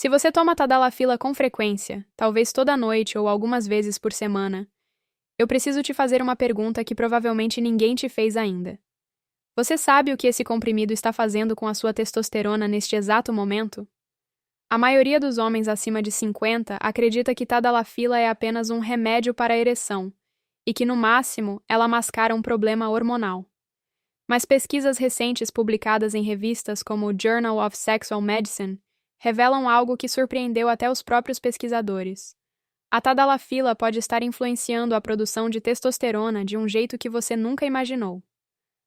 Se você toma Tadalafila com frequência, talvez toda noite ou algumas vezes por semana, eu preciso te fazer uma pergunta que provavelmente ninguém te fez ainda. Você sabe o que esse comprimido está fazendo com a sua testosterona neste exato momento? A maioria dos homens acima de 50 acredita que Tadalafila é apenas um remédio para a ereção e que, no máximo, ela mascara um problema hormonal. Mas pesquisas recentes publicadas em revistas como o Journal of Sexual Medicine revelam algo que surpreendeu até os próprios pesquisadores. A Tadalafila pode estar influenciando a produção de testosterona de um jeito que você nunca imaginou.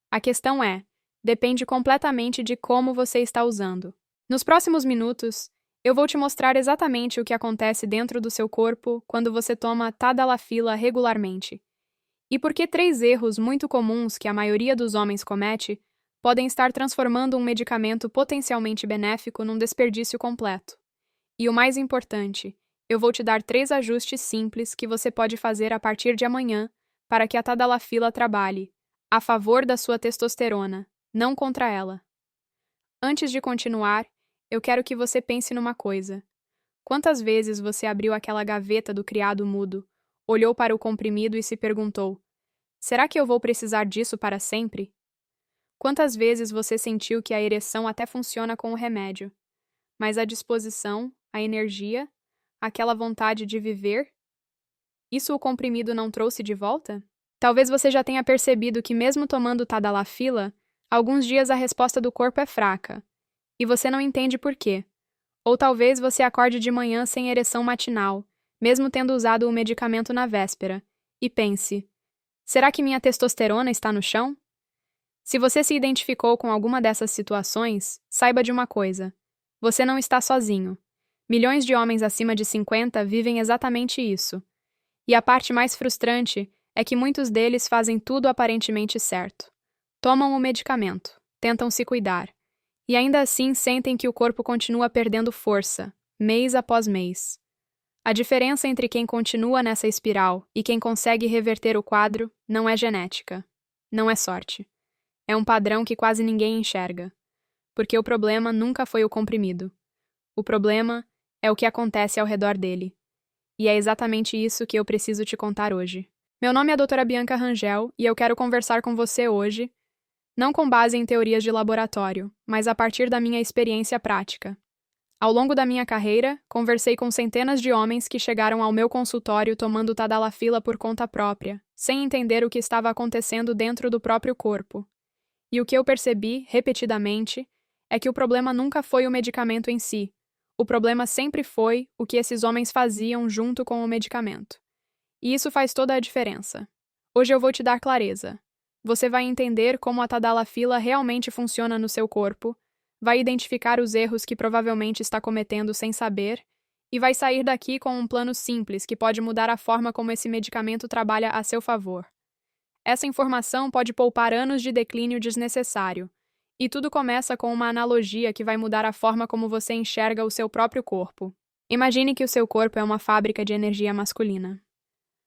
A questão é, depende completamente de como você está usando. Nos próximos minutos, eu vou te mostrar exatamente o que acontece dentro do seu corpo quando você toma Tadalafila regularmente. E por que 3 erros muito comuns que a maioria dos homens comete podem estar transformando um medicamento potencialmente benéfico num desperdício completo. E o mais importante, eu vou te dar 3 ajustes simples que você pode fazer a partir de amanhã para que a Tadalafila trabalhe a favor da sua testosterona, não contra ela. Antes de continuar, eu quero que você pense numa coisa. Quantas vezes você abriu aquela gaveta do criado mudo, olhou para o comprimido e se perguntou: será que eu vou precisar disso para sempre? Quantas vezes você sentiu que a ereção até funciona com o remédio, mas a disposição, a energia, aquela vontade de viver, isso o comprimido não trouxe de volta? Talvez você já tenha percebido que mesmo tomando Tadalafila, alguns dias a resposta do corpo é fraca, e você não entende por quê. Ou talvez você acorde de manhã sem ereção matinal, mesmo tendo usado o medicamento na véspera, e pense: será que minha testosterona está no chão? Se você se identificou com alguma dessas situações, saiba de uma coisa: você não está sozinho. Milhões de homens acima de 50 vivem exatamente isso. E a parte mais frustrante é que muitos deles fazem tudo aparentemente certo. Tomam o medicamento, tentam se cuidar, e ainda assim sentem que o corpo continua perdendo força, mês após mês. A diferença entre quem continua nessa espiral e quem consegue reverter o quadro não é genética, não é sorte. É um padrão que quase ninguém enxerga, porque o problema nunca foi o comprimido. O problema é o que acontece ao redor dele. E é exatamente isso que eu preciso te contar hoje. Meu nome é Doutora Bianca Rangel e eu quero conversar com você hoje, não com base em teorias de laboratório, mas a partir da minha experiência prática. Ao longo da minha carreira, conversei com centenas de homens que chegaram ao meu consultório tomando Tadalafila por conta própria, sem entender o que estava acontecendo dentro do próprio corpo. E o que eu percebi, repetidamente, é que o problema nunca foi o medicamento em si. O problema sempre foi o que esses homens faziam junto com o medicamento. E isso faz toda a diferença. Hoje eu vou te dar clareza. Você vai entender como a Tadalafila realmente funciona no seu corpo, vai identificar os erros que provavelmente está cometendo sem saber, e vai sair daqui com um plano simples que pode mudar a forma como esse medicamento trabalha a seu favor. Essa informação pode poupar anos de declínio desnecessário, e tudo começa com uma analogia que vai mudar a forma como você enxerga o seu próprio corpo. Imagine que o seu corpo é uma fábrica de energia masculina.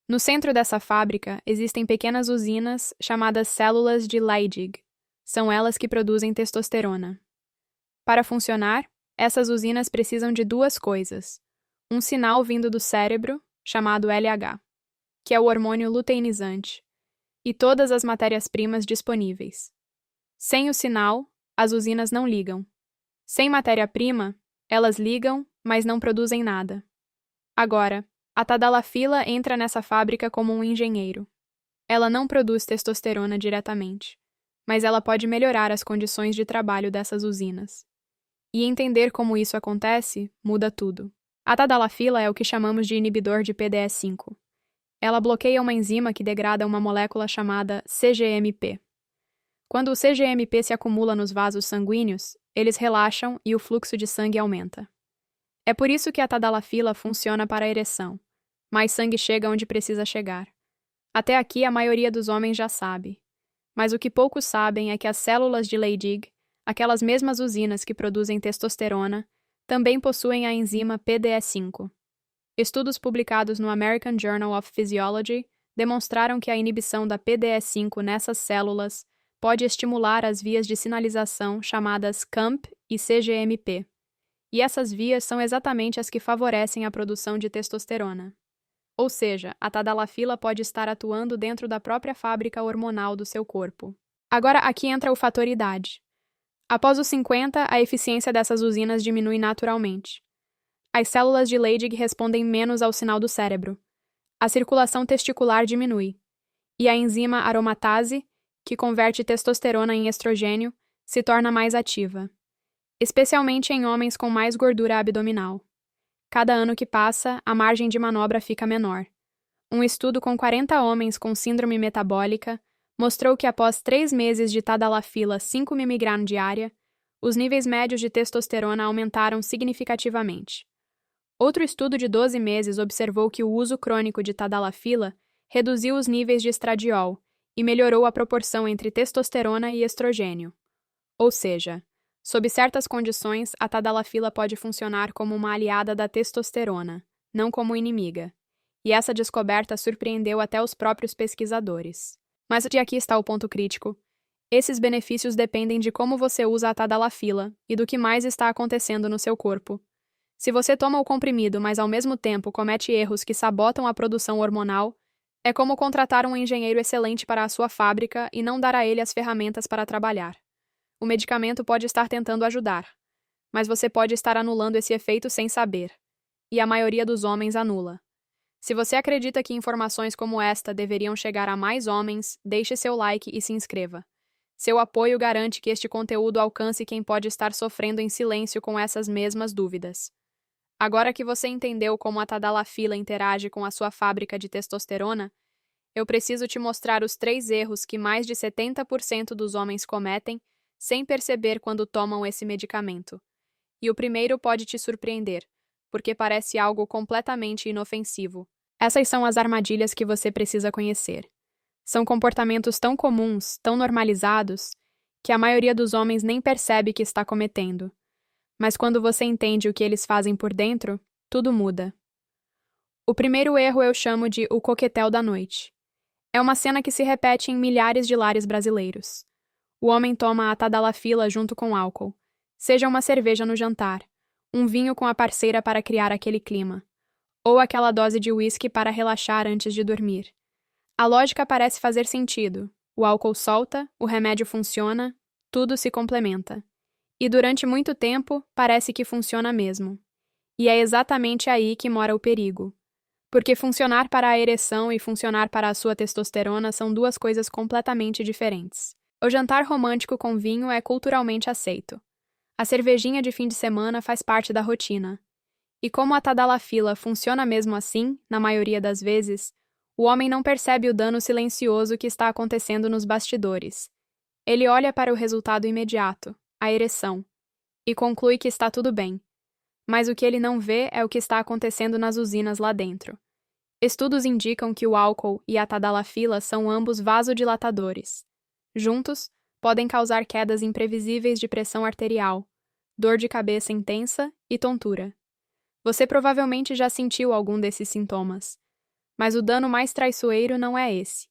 No centro dessa fábrica existem pequenas usinas chamadas células de Leydig. São elas que produzem testosterona. Para funcionar, essas usinas precisam de 2 coisas: um sinal vindo do cérebro, chamado LH, que é o hormônio luteinizante, e todas as matérias-primas disponíveis. Sem o sinal, as usinas não ligam. Sem matéria-prima, elas ligam, mas não produzem nada. Agora, a Tadalafila entra nessa fábrica como um engenheiro. Ela não produz testosterona diretamente, mas ela pode melhorar as condições de trabalho dessas usinas. E entender como isso acontece muda tudo. A Tadalafila é o que chamamos de inibidor de PDE5. Ela bloqueia uma enzima que degrada uma molécula chamada CGMP. Quando o CGMP se acumula nos vasos sanguíneos, eles relaxam e o fluxo de sangue aumenta. É por isso que a Tadalafila funciona para a ereção. Mais sangue chega onde precisa chegar. Até aqui a maioria dos homens já sabe. Mas o que poucos sabem é que as células de Leydig, aquelas mesmas usinas que produzem testosterona, também possuem a enzima PDE5. Estudos publicados no American Journal of Physiology demonstraram que a inibição da PDE5 nessas células pode estimular as vias de sinalização chamadas CAMP e CGMP. E essas vias são exatamente as que favorecem a produção de testosterona. Ou seja, a tadalafila pode estar atuando dentro da própria fábrica hormonal do seu corpo. Agora, aqui entra o fator idade. Após os 50, a eficiência dessas usinas diminui naturalmente. As células de Leydig respondem menos ao sinal do cérebro. A circulação testicular diminui. E a enzima aromatase, que converte testosterona em estrogênio, se torna mais ativa, especialmente em homens com mais gordura abdominal. Cada ano que passa, a margem de manobra fica menor. Um estudo com 40 homens com síndrome metabólica mostrou que após 3 meses de tadalafila 5 mg diária, os níveis médios de testosterona aumentaram significativamente. Outro estudo de 12 meses observou que o uso crônico de tadalafila reduziu os níveis de estradiol e melhorou a proporção entre testosterona e estrogênio. Ou seja, sob certas condições, a tadalafila pode funcionar como uma aliada da testosterona, não como inimiga. E essa descoberta surpreendeu até os próprios pesquisadores. Mas aqui está o ponto crítico. Esses benefícios dependem de como você usa a tadalafila e do que mais está acontecendo no seu corpo. Se você toma o comprimido, mas ao mesmo tempo comete erros que sabotam a produção hormonal, é como contratar um engenheiro excelente para a sua fábrica e não dar a ele as ferramentas para trabalhar. O medicamento pode estar tentando ajudar, mas você pode estar anulando esse efeito sem saber. E a maioria dos homens anula. Se você acredita que informações como esta deveriam chegar a mais homens, deixe seu like e se inscreva. Seu apoio garante que este conteúdo alcance quem pode estar sofrendo em silêncio com essas mesmas dúvidas. Agora que você entendeu como a tadalafila interage com a sua fábrica de testosterona, eu preciso te mostrar os 3 erros que mais de 70% dos homens cometem sem perceber quando tomam esse medicamento. E o primeiro pode te surpreender, porque parece algo completamente inofensivo. Essas são as armadilhas que você precisa conhecer. São comportamentos tão comuns, tão normalizados, que a maioria dos homens nem percebe que está cometendo. Mas quando você entende o que eles fazem por dentro, tudo muda. O primeiro erro eu chamo de o coquetel da noite. É uma cena que se repete em milhares de lares brasileiros. O homem toma a tadalafila junto com álcool, seja uma cerveja no jantar, um vinho com a parceira para criar aquele clima, ou aquela dose de uísque para relaxar antes de dormir. A lógica parece fazer sentido. O álcool solta, o remédio funciona, tudo se complementa. E durante muito tempo, parece que funciona mesmo. E é exatamente aí que mora o perigo. Porque funcionar para a ereção e funcionar para a sua testosterona são 2 coisas completamente diferentes. O jantar romântico com vinho é culturalmente aceito. A cervejinha de fim de semana faz parte da rotina. E como a tadalafila funciona mesmo assim, na maioria das vezes, o homem não percebe o dano silencioso que está acontecendo nos bastidores. Ele olha para o resultado imediato, a ereção, e conclui que está tudo bem. Mas o que ele não vê é o que está acontecendo nas usinas lá dentro. Estudos indicam que o álcool e a tadalafila são ambos vasodilatadores. Juntos, podem causar quedas imprevisíveis de pressão arterial, dor de cabeça intensa e tontura. Você provavelmente já sentiu algum desses sintomas. Mas o dano mais traiçoeiro não é esse.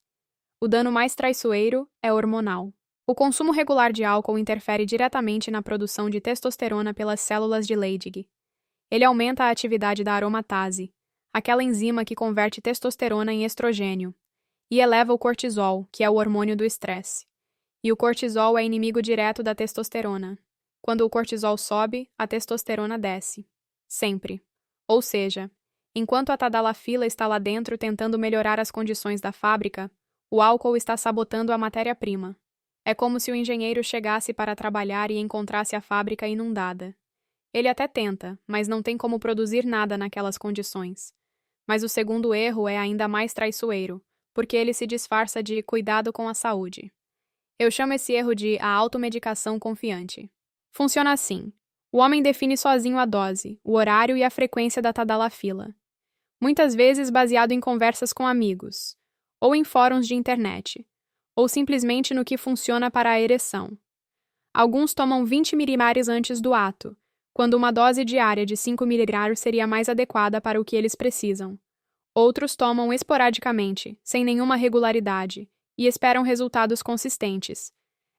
O dano mais traiçoeiro é hormonal. O consumo regular de álcool interfere diretamente na produção de testosterona pelas células de Leydig. Ele aumenta a atividade da aromatase, aquela enzima que converte testosterona em estrogênio, e eleva o cortisol, que é o hormônio do estresse. E o cortisol é inimigo direto da testosterona. Quando o cortisol sobe, a testosterona desce. Sempre. Ou seja, enquanto a tadalafila está lá dentro tentando melhorar as condições da fábrica, o álcool está sabotando a matéria-prima. É como se o engenheiro chegasse para trabalhar e encontrasse a fábrica inundada. Ele até tenta, mas não tem como produzir nada naquelas condições. Mas o segundo erro é ainda mais traiçoeiro, porque ele se disfarça de cuidado com a saúde. Eu chamo esse erro de a automedicação confiante. Funciona assim. O homem define sozinho a dose, o horário e a frequência da tadalafila. Muitas vezes baseado em conversas com amigos, ou em fóruns de internet, ou simplesmente no que funciona para a ereção. Alguns tomam 20 mg antes do ato, quando uma dose diária de 5 mg seria mais adequada para o que eles precisam. Outros tomam esporadicamente, sem nenhuma regularidade, e esperam resultados consistentes.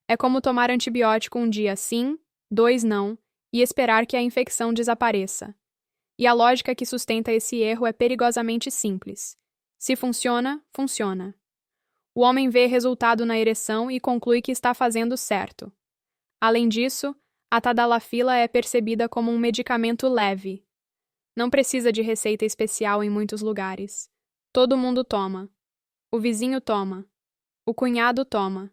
É como tomar antibiótico um dia sim, 2 não, e esperar que a infecção desapareça. E a lógica que sustenta esse erro é perigosamente simples. Se funciona, funciona. O homem vê resultado na ereção e conclui que está fazendo certo. Além disso, a tadalafila é percebida como um medicamento leve. Não precisa de receita especial em muitos lugares. Todo mundo toma. O vizinho toma. O cunhado toma.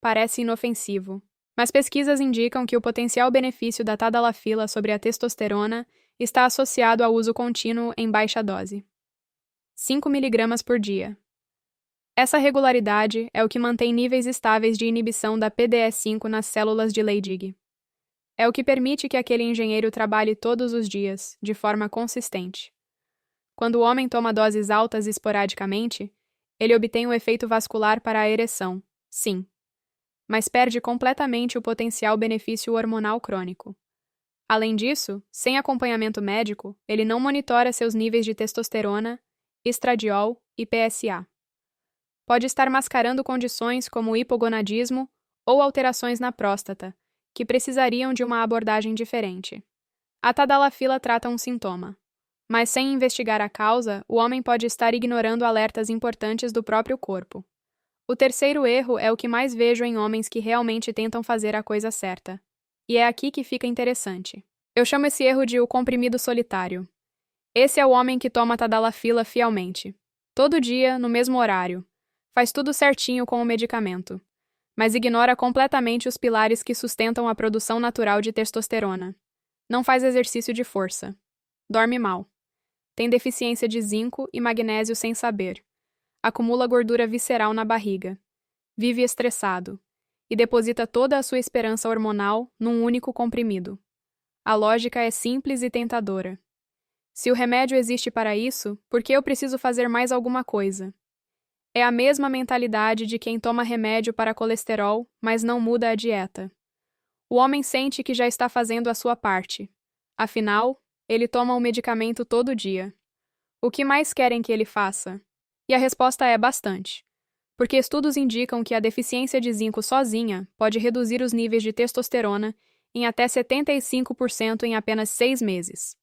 Parece inofensivo. Mas pesquisas indicam que o potencial benefício da tadalafila sobre a testosterona está associado ao uso contínuo em baixa dose. 5 mg por dia. Essa regularidade é o que mantém níveis estáveis de inibição da PDE5 nas células de Leydig. É o que permite que aquele engenheiro trabalhe todos os dias, de forma consistente. Quando o homem toma doses altas esporadicamente, ele obtém o efeito vascular para a ereção, sim, mas perde completamente o potencial benefício hormonal crônico. Além disso, sem acompanhamento médico, ele não monitora seus níveis de testosterona, estradiol e PSA. Pode estar mascarando condições como hipogonadismo ou alterações na próstata, que precisariam de uma abordagem diferente. A tadalafila trata um sintoma, mas sem investigar a causa, o homem pode estar ignorando alertas importantes do próprio corpo. O terceiro erro é o que mais vejo em homens que realmente tentam fazer a coisa certa. E é aqui que fica interessante. Eu chamo esse erro de o comprimido solitário. Esse é o homem que toma tadalafila fielmente. Todo dia, no mesmo horário. Faz tudo certinho com o medicamento, mas ignora completamente os pilares que sustentam a produção natural de testosterona. Não faz exercício de força. Dorme mal. Tem deficiência de zinco e magnésio sem saber. Acumula gordura visceral na barriga. Vive estressado. E deposita toda a sua esperança hormonal num único comprimido. A lógica é simples e tentadora. Se o remédio existe para isso, por que eu preciso fazer mais alguma coisa? É a mesma mentalidade de quem toma remédio para colesterol, mas não muda a dieta. O homem sente que já está fazendo a sua parte. Afinal, ele toma o medicamento todo dia. O que mais querem que ele faça? E a resposta é bastante. Porque estudos indicam que a deficiência de zinco sozinha pode reduzir os níveis de testosterona em até 75% em apenas 6 meses.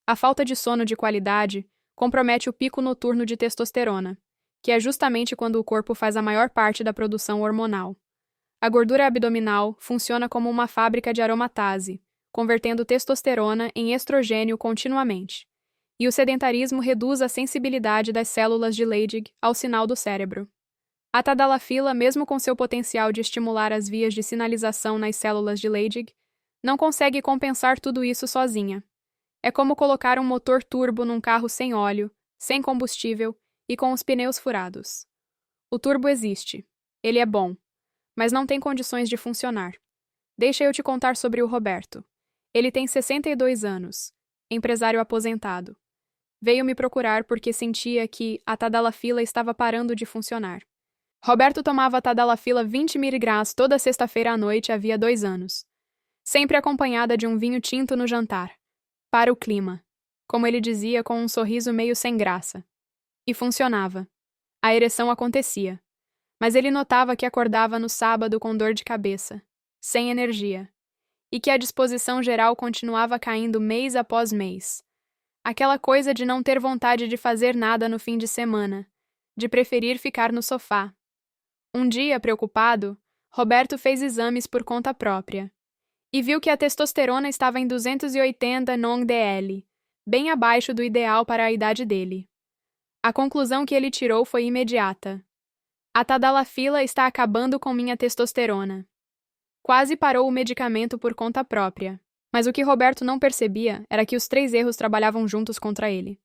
A falta de sono de qualidade compromete o pico noturno de testosterona, que é justamente quando o corpo faz a maior parte da produção hormonal. A gordura abdominal funciona como uma fábrica de aromatase, convertendo testosterona em estrogênio continuamente. E o sedentarismo reduz a sensibilidade das células de Leydig ao sinal do cérebro. A tadalafila, mesmo com seu potencial de estimular as vias de sinalização nas células de Leydig, não consegue compensar tudo isso sozinha. É como colocar um motor turbo num carro sem óleo, sem combustível e com os pneus furados. O turbo existe. Ele é bom, mas não tem condições de funcionar. Deixa eu te contar sobre o Roberto. Ele tem 62 anos, empresário aposentado. Veio me procurar porque sentia que a tadalafila estava parando de funcionar. Roberto tomava tadalafila 20 mg toda sexta-feira à noite havia 2 anos, sempre acompanhada de um vinho tinto no jantar. Para o clima, como ele dizia com um sorriso meio sem graça. E funcionava. A ereção acontecia. Mas ele notava que acordava no sábado com dor de cabeça, sem energia, e que a disposição geral continuava caindo mês após mês. Aquela coisa de não ter vontade de fazer nada no fim de semana, de preferir ficar no sofá. Um dia, preocupado, Roberto fez exames por conta própria e viu que a testosterona estava em 280 nong-DL, bem abaixo do ideal para a idade dele. A conclusão que ele tirou foi imediata. A tadalafila está acabando com minha testosterona. Quase parou o medicamento por conta própria, mas o que Roberto não percebia era que os 3 erros trabalhavam juntos contra ele.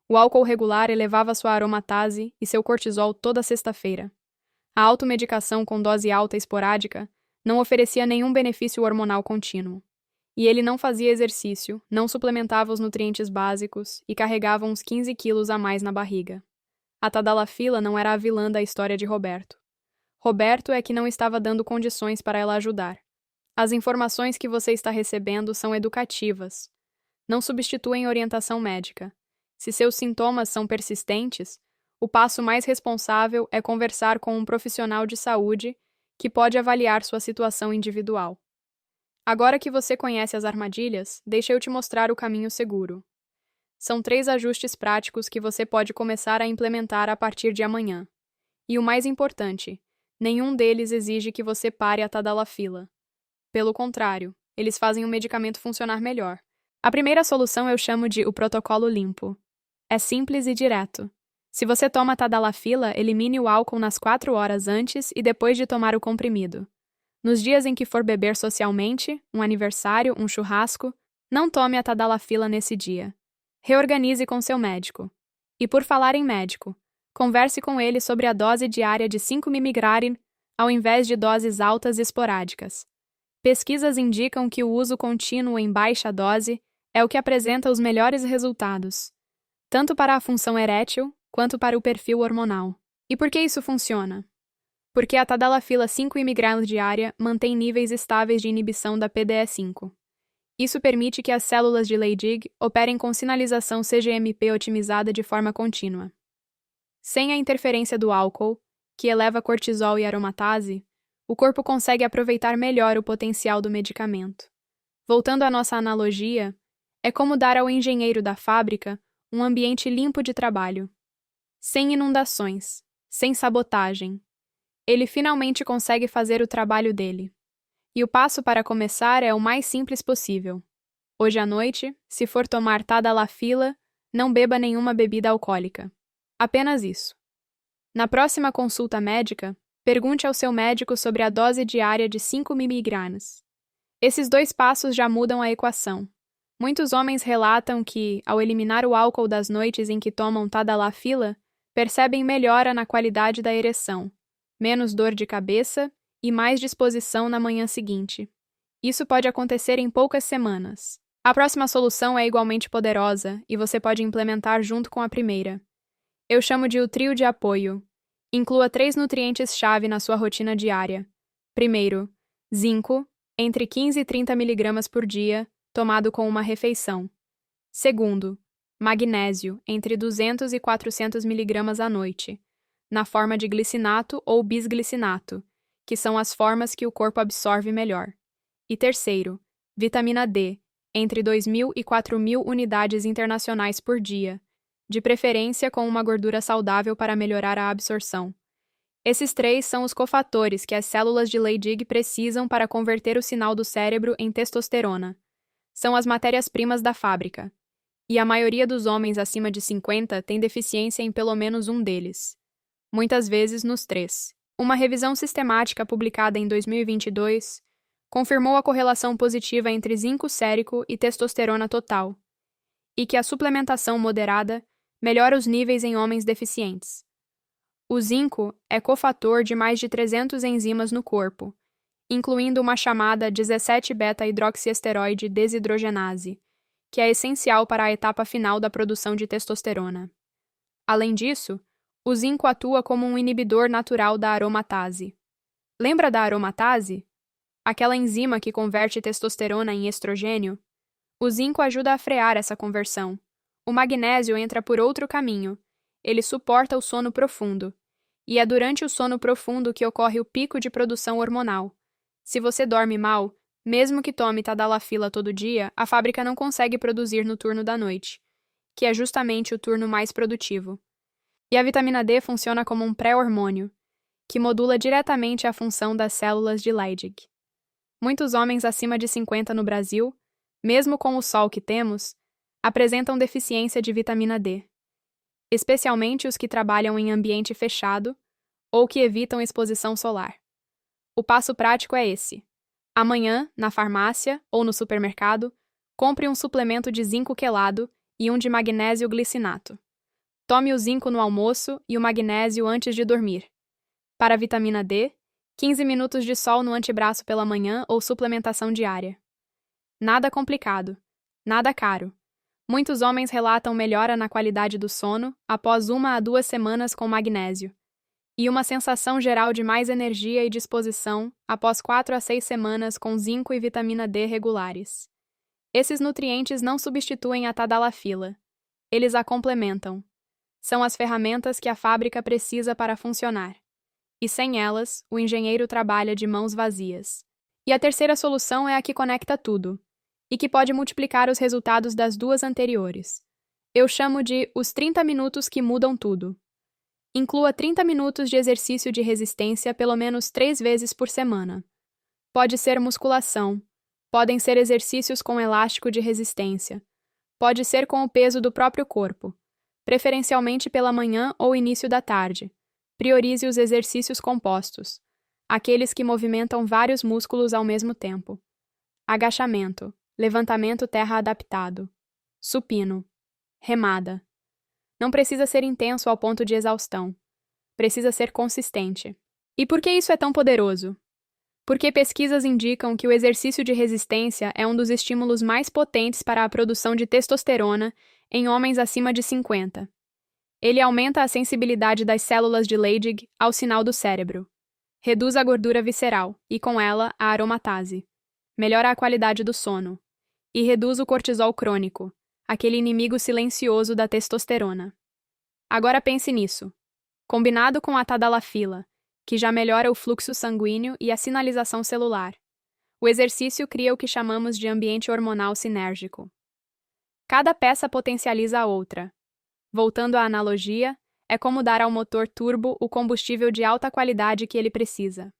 O álcool regular elevava sua aromatase e seu cortisol toda sexta-feira. A automedicação com dose alta esporádica não oferecia nenhum benefício hormonal contínuo. E ele não fazia exercício, não suplementava os nutrientes básicos e carregava uns 15 quilos a mais na barriga. A tadalafila não era a vilã da história de Roberto. Roberto é que não estava dando condições para ela ajudar. As informações que você está recebendo são educativas. Não substituem orientação médica. Se seus sintomas são persistentes, o passo mais responsável é conversar com um profissional de saúde que pode avaliar sua situação individual. Agora que você conhece as armadilhas, deixa eu te mostrar o caminho seguro. São 3 ajustes práticos que você pode começar a implementar a partir de amanhã. E o mais importante, nenhum deles exige que você pare a tadalafila. Pelo contrário, eles fazem o medicamento funcionar melhor. A primeira solução eu chamo de o protocolo limpo. É simples e direto. Se você toma tadalafila, elimine o álcool nas 4 horas antes e depois de tomar o comprimido. Nos dias em que for beber socialmente, um aniversário, um churrasco, não tome a tadalafila nesse dia. Reorganize com seu médico. E por falar em médico, converse com ele sobre a dose diária de 5 mg ao invés de doses altas e esporádicas. Pesquisas indicam que o uso contínuo em baixa dose é o que apresenta os melhores resultados, tanto para a função erétil quanto para o perfil hormonal. E por que isso funciona? Porque a tadalafila 5 mg diária mantém níveis estáveis de inibição da PDE5. Isso permite que as células de Leydig operem com sinalização CGMP otimizada de forma contínua. Sem a interferência do álcool, que eleva cortisol e aromatase, o corpo consegue aproveitar melhor o potencial do medicamento. Voltando à nossa analogia, é como dar ao engenheiro da fábrica um ambiente limpo de trabalho. Sem inundações, sem sabotagem. Ele finalmente consegue fazer o trabalho dele. E o passo para começar é o mais simples possível. Hoje à noite, se for tomar tadalafila, não beba nenhuma bebida alcoólica. Apenas isso. Na próxima consulta médica, pergunte ao seu médico sobre a dose diária de 5 mg. Esses 2 passos já mudam a equação. Muitos homens relatam que, ao eliminar o álcool das noites em que tomam tadalafila, percebem melhora na qualidade da ereção, menos dor de cabeça e mais disposição na manhã seguinte. Isso pode acontecer em poucas semanas. A próxima solução é igualmente poderosa e você pode implementar junto com a primeira. Eu chamo de o trio de apoio. Inclua 3 nutrientes-chave na sua rotina diária. Primeiro, zinco, entre 15 e 30 mg por dia, tomado com uma refeição. Segundo, magnésio, entre 200 e 400 mg à noite, na forma de glicinato ou bisglicinato, que são as formas que o corpo absorve melhor. E terceiro, vitamina D, entre 2.000 e 4.000 unidades internacionais por dia, de preferência com uma gordura saudável para melhorar a absorção. Esses 3 são os cofatores que as células de Leydig precisam para converter o sinal do cérebro em testosterona. São as matérias-primas da fábrica. E a maioria dos homens acima de 50 tem deficiência em pelo menos um deles. Muitas vezes nos 3. Uma revisão sistemática publicada em 2022 confirmou a correlação positiva entre zinco sérico e testosterona total, e que a suplementação moderada melhora os níveis em homens deficientes. O zinco é cofator de mais de 300 enzimas no corpo, incluindo uma chamada 17-beta-hidroxiesteroide desidrogenase, que é essencial para a etapa final da produção de testosterona. Além disso, o zinco atua como um inibidor natural da aromatase. Lembra da aromatase? Aquela enzima que converte testosterona em estrogênio? O zinco ajuda a frear essa conversão. O magnésio entra por outro caminho. Ele suporta o sono profundo. E é durante o sono profundo que ocorre o pico de produção hormonal. Se você dorme mal, mesmo que tome tadalafila todo dia, a fábrica não consegue produzir no turno da noite, que é justamente o turno mais produtivo. E a vitamina D funciona como um pré-hormônio, que modula diretamente a função das células de Leydig. Muitos homens acima de 50 no Brasil, mesmo com o sol que temos, apresentam deficiência de vitamina D, especialmente os que trabalham em ambiente fechado ou que evitam exposição solar. O passo prático é esse. Amanhã, na farmácia ou no supermercado, compre um suplemento de zinco quelado e um de magnésio glicinato. Tome o zinco no almoço e o magnésio antes de dormir. Para a vitamina D, 15 minutos de sol no antebraço pela manhã ou suplementação diária. Nada complicado, nada caro. Muitos homens relatam melhora na qualidade do sono após 1 a 2 semanas com magnésio, e uma sensação geral de mais energia e disposição após 4 a 6 semanas com zinco e vitamina D regulares. Esses nutrientes não substituem a tadalafila. Eles a complementam. São as ferramentas que a fábrica precisa para funcionar. E sem elas, o engenheiro trabalha de mãos vazias. E a terceira solução é a que conecta tudo, e que pode multiplicar os resultados das duas anteriores. Eu chamo de os 30 minutos que mudam tudo. Inclua 30 minutos de exercício de resistência pelo menos 3 vezes por semana. Pode ser musculação, podem ser exercícios com elástico de resistência, pode ser com o peso do próprio corpo, preferencialmente pela manhã ou início da tarde. Priorize os exercícios compostos, aqueles que movimentam vários músculos ao mesmo tempo. Agachamento, levantamento terra adaptado, supino, remada. Não precisa ser intenso ao ponto de exaustão. Precisa ser consistente. E por que isso é tão poderoso? Porque pesquisas indicam que o exercício de resistência é um dos estímulos mais potentes para a produção de testosterona em homens acima de 50. Ele aumenta a sensibilidade das células de Leydig ao sinal do cérebro. Reduz a gordura visceral e, com ela, a aromatase. Melhora a qualidade do sono. E reduz o cortisol crônico, aquele inimigo silencioso da testosterona. Agora pense nisso. Combinado com a tadalafila, que já melhora o fluxo sanguíneo e a sinalização celular. O exercício cria o que chamamos de ambiente hormonal sinérgico. Cada peça potencializa a outra. Voltando à analogia, é como dar ao motor turbo o combustível de alta qualidade que ele precisa.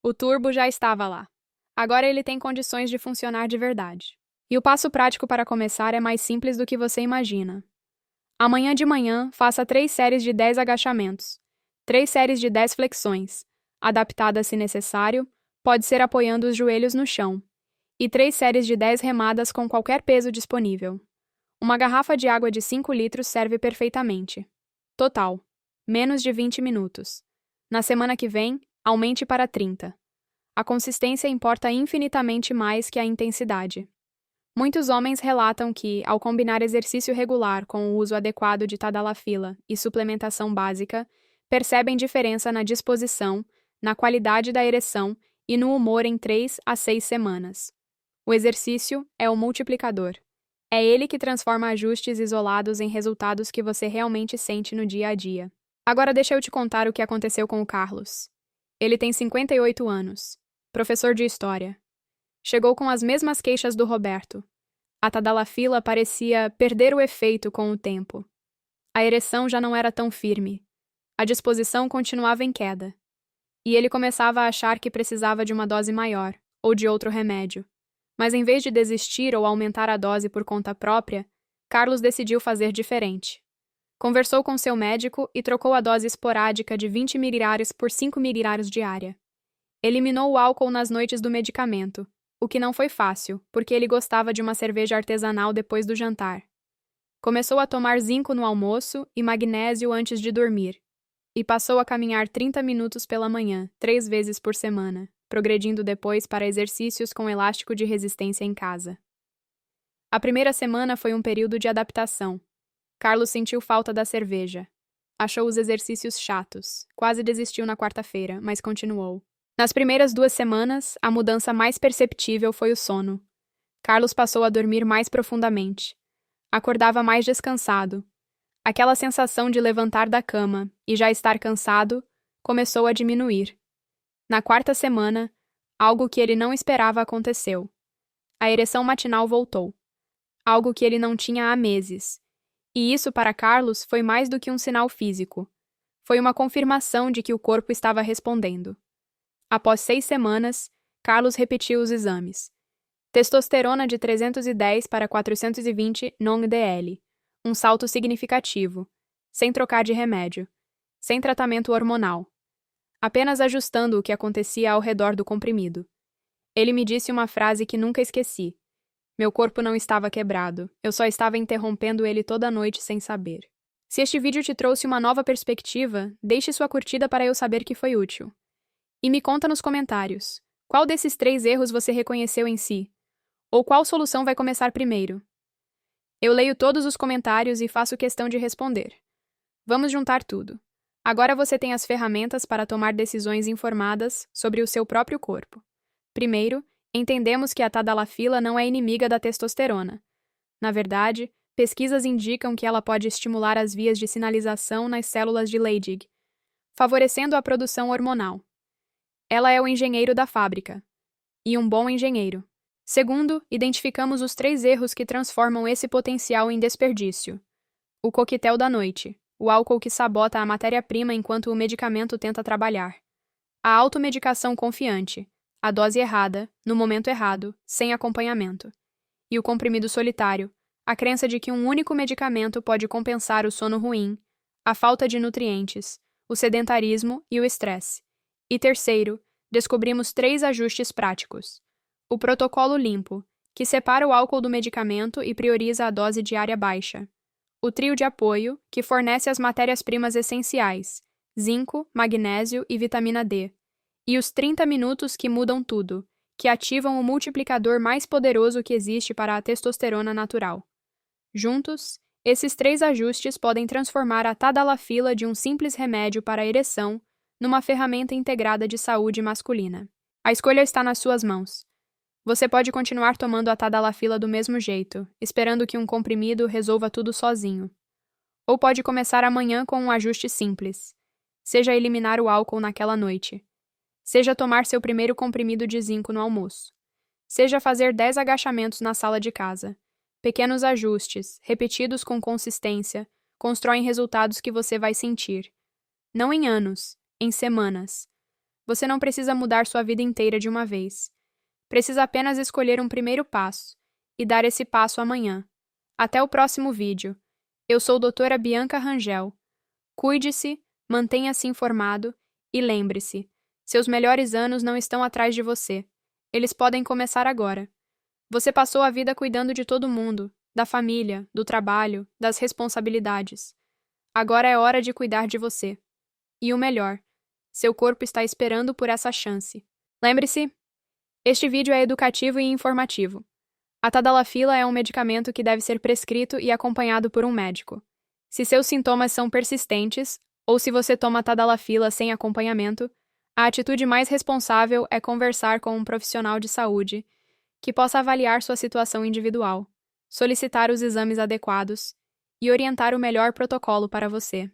O turbo já estava lá. Agora ele tem condições de funcionar de verdade. E o passo prático para começar é mais simples do que você imagina. Amanhã de manhã, faça 3 séries de 10 agachamentos, 3 séries de 10 flexões, adaptadas se necessário, pode ser apoiando os joelhos no chão, e 3 séries de 10 remadas com qualquer peso disponível. Uma garrafa de água de 5 litros serve perfeitamente. Total: menos de 20 minutos. Na semana que vem, aumente para 30. A consistência importa infinitamente mais que a intensidade. Muitos homens relatam que, ao combinar exercício regular com o uso adequado de tadalafila e suplementação básica, percebem diferença na disposição, na qualidade da ereção e no humor em 3 a 6 semanas. O exercício é o multiplicador. É ele que transforma ajustes isolados em resultados que você realmente sente no dia a dia. Agora deixa eu te contar o que aconteceu com o Carlos. Ele tem 58 anos, professor de história. Chegou com as mesmas queixas do Roberto. A tadalafila parecia perder o efeito com o tempo. A ereção já não era tão firme. A disposição continuava em queda. E ele começava a achar que precisava de uma dose maior, ou de outro remédio. Mas em vez de desistir ou aumentar a dose por conta própria, Carlos decidiu fazer diferente. Conversou com seu médico e trocou a dose esporádica de 20 mililitros por 5 mililitros diária. Eliminou o álcool nas noites do medicamento, o que não foi fácil, porque ele gostava de uma cerveja artesanal depois do jantar. Começou a tomar zinco no almoço e magnésio antes de dormir. E passou a caminhar 30 minutos pela manhã, 3 vezes por semana, progredindo depois para exercícios com elástico de resistência em casa. A primeira semana foi um período de adaptação. Carlos sentiu falta da cerveja. Achou os exercícios chatos. Quase desistiu na quarta-feira, mas continuou. Nas primeiras 2 semanas, a mudança mais perceptível foi o sono. Carlos passou a dormir mais profundamente. Acordava mais descansado. Aquela sensação de levantar da cama e já estar cansado começou a diminuir. Na 4ª semana, algo que ele não esperava aconteceu. A ereção matinal voltou. Algo que ele não tinha há meses. E isso, para Carlos, foi mais do que um sinal físico. Foi uma confirmação de que o corpo estava respondendo. Após 6 semanas, Carlos repetiu os exames. Testosterona de 310 para 420 nong-DL. Um salto significativo. Sem trocar de remédio. Sem tratamento hormonal. Apenas ajustando o que acontecia ao redor do comprimido. Ele me disse uma frase que nunca esqueci. Meu corpo não estava quebrado. Eu só estava interrompendo ele toda noite sem saber. Se este vídeo te trouxe uma nova perspectiva, deixe sua curtida para eu saber que foi útil. E me conta nos comentários, qual desses 3 erros você reconheceu em si? Ou qual solução vai começar primeiro? Eu leio todos os comentários e faço questão de responder. Vamos juntar tudo. Agora você tem as ferramentas para tomar decisões informadas sobre o seu próprio corpo. Primeiro, entendemos que a tadalafila não é inimiga da testosterona. Na verdade, pesquisas indicam que ela pode estimular as vias de sinalização nas células de Leydig, favorecendo a produção hormonal. Ela é o engenheiro da fábrica. e um bom engenheiro. Segundo, identificamos os 3 erros que transformam esse potencial em desperdício. O coquetel da noite, o álcool que sabota a matéria-prima enquanto o medicamento tenta trabalhar. A automedicação confiante, a dose errada, no momento errado, sem acompanhamento. E o comprimido solitário, a crença de que um único medicamento pode compensar o sono ruim, a falta de nutrientes, o sedentarismo e o estresse. E terceiro, descobrimos 3 ajustes práticos. O protocolo limpo, que separa o álcool do medicamento e prioriza a dose diária baixa. O trio de apoio, que fornece as matérias-primas essenciais, zinco, magnésio e vitamina D. E os 30 minutos que mudam tudo, que ativam o multiplicador mais poderoso que existe para a testosterona natural. Juntos, esses 3 ajustes podem transformar a tadalafila de um simples remédio para a ereção numa ferramenta integrada de saúde masculina. A escolha está nas suas mãos. Você pode continuar tomando a tadalafila do mesmo jeito, esperando que um comprimido resolva tudo sozinho. Ou pode começar amanhã com um ajuste simples. Seja eliminar o álcool naquela noite. Seja tomar seu primeiro comprimido de zinco no almoço. Seja fazer 10 agachamentos na sala de casa. Pequenos ajustes, repetidos com consistência, constroem resultados que você vai sentir. Não em anos, em semanas. Você não precisa mudar sua vida inteira de uma vez. Precisa apenas escolher um primeiro passo e dar esse passo amanhã. Até o próximo vídeo. Eu sou doutora Bianca Rangel. Cuide-se, mantenha-se informado e lembre-se, seus melhores anos não estão atrás de você. Eles podem começar agora. Você passou a vida cuidando de todo mundo, da família, do trabalho, das responsabilidades. Agora é hora de cuidar de você. E o melhor, seu corpo está esperando por essa chance. Lembre-se, este vídeo é educativo e informativo. A tadalafila é um medicamento que deve ser prescrito e acompanhado por um médico. Se seus sintomas são persistentes, ou se você toma tadalafila sem acompanhamento, a atitude mais responsável é conversar com um profissional de saúde que possa avaliar sua situação individual, solicitar os exames adequados e orientar o melhor protocolo para você.